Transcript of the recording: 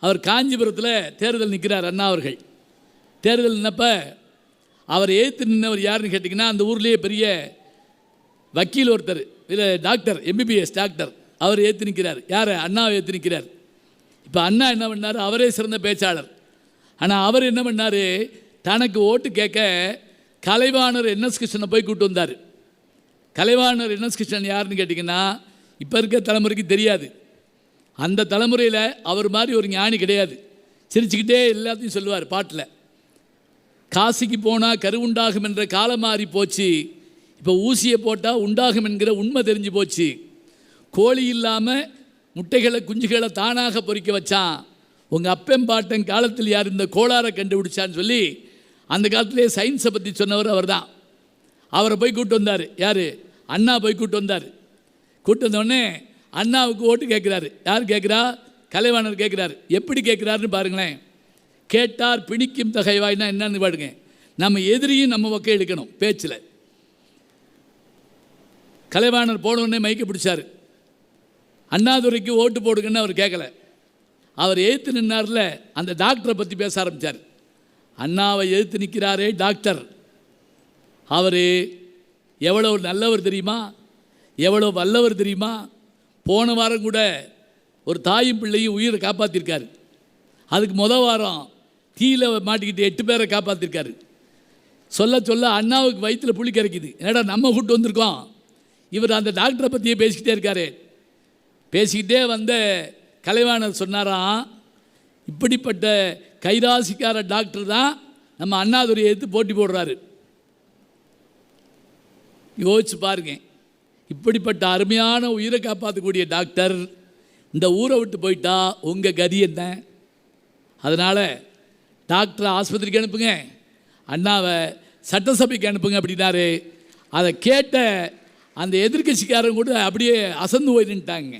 அவர் காஞ்சிபுரத்தில் தேர்தல் நிற்கிறார். அண்ணா அவர்கள் தேர்தல் நின்னப்ப அவர் எதிர்த்து நின்றவர் யாருன்னு கேட்டிங்கன்னா, அந்த ஊர்லேயே பெரிய வக்கீல் ஒருத்தர், இல்லை டாக்டர், MBBS டாக்டர், அவர் ஏற்று நிற்கிறார். யார்? அண்ணாவை ஏற்று நிற்கிறார். இப்போ அண்ணா என்ன பண்ணார்? அவரே சிறந்த பேச்சாளர். ஆனால் அவர் என்ன பண்ணார்? தனக்கு ஓட்டு கேட்க கலைவாணர் NS கிருஷ்ணனை போய் கூப்பிட்டு வந்தார். கலைவாணர் NS கிருஷ்ணன் யாருன்னு கேட்டிங்கன்னா, இப்போ இருக்க தலைமுறைக்கு தெரியாது. அந்த தலைமுறையில் அவர் மாதிரி ஒரு ஞானி கிடையாது. சிரிச்சுக்கிட்டே எல்லாத்தையும் சொல்லுவார் பாட்டில். காசிக்கு போனால் கரு உண்டாகும் என்ற காலம் மாறி போச்சு, இப்போ ஊசியை போட்டால் உண்டாகும் என்கிற உண்மை தெரிஞ்சு போச்சு, கோழி இல்லாமல் முட்டைகளை குஞ்சுகளை தானாக பொறிக்க வச்சான், உங்கள் அப்பெம்பாட்டன் காலத்தில் யார் இந்த கோளாரை கண்டுபிடிச்சான்னு சொல்லி அந்த காலத்திலே சயின்ஸை பற்றி சொன்னவர் அவர் தான். அவரை போய் கூப்பிட்டு வந்தார். யார்? அண்ணா போய் கூப்பிட்டு வந்தார். கூப்பிட்டு வந்தோடனே அண்ணாவுக்கு ஓட்டு கேட்குறாரு. யார் கேட்குறா? கலைவாணர் கேட்குறாரு. எப்படி கேட்குறாருன்னு பாருங்களேன். கேட்டார் பிணிக்கும் தகைவாய்னா என்னன்னு பாருங்க. நம்ம எதிரியும் நம்ம பக்கம் எடுக்கணும் பேச்சில். கலைவாணர் போனவுடனே மைக்க பிடிச்சார். அண்ணாதுரைக்கு ஓட்டு போடுங்கன்னு அவர் கேட்கல. அவர் எதிர்த்து நின்னார்ல, அந்த டாக்டரை பற்றி பேச ஆரம்பித்தார். அண்ணாவை எதிர்த்து நிற்கிறாரே டாக்டர், அவர் எவ்வளோ நல்லவர் தெரியுமா, எவ்வளோ வல்லவர் தெரியுமா. போன வாரம் கூட ஒரு தாயும் பிள்ளையும் உயிரை காப்பாற்றிருக்காரு. அதுக்கு வாரம் தீயில மாட்டிக்கிட்டு 8 பேரை காப்பாற்றிருக்காரு. சொல்ல சொல்ல அண்ணாவுக்கு வயிற்றில் புளி கரைக்குது. என்னடா நம்ம கூட்டு வந்திருக்கோம், இவர் அந்த டாக்டரை பற்றியே பேசிக்கிட்டே இருக்காரு. பேசிக்கிட்டே வந்த கலைவாணர் சொன்னாராம், இப்படிப்பட்ட கைராசிக்கார டாக்டர் தான் நம்ம அண்ணாதுரையை எடுத்து போட்டி போடுறாரு. யோசிச்சு பாருங்க, இப்படிப்பட்ட அருமையான உயிரை காப்பாற்றக்கூடிய டாக்டர் இந்த ஊரை விட்டு போயிட்டா உங்கள் கதி என்ன? அதனால் டாக்டரை ஆஸ்பத்திரிக்கு அனுப்புங்க, அண்ணாவை சட்டசபைக்கு அனுப்புங்க அப்படின்னாரு. அதை கேட்ட அந்த எதிர்கட்சிக்காரங்க கூட அப்படியே அசந்து போய் நின்ட்டாங்க.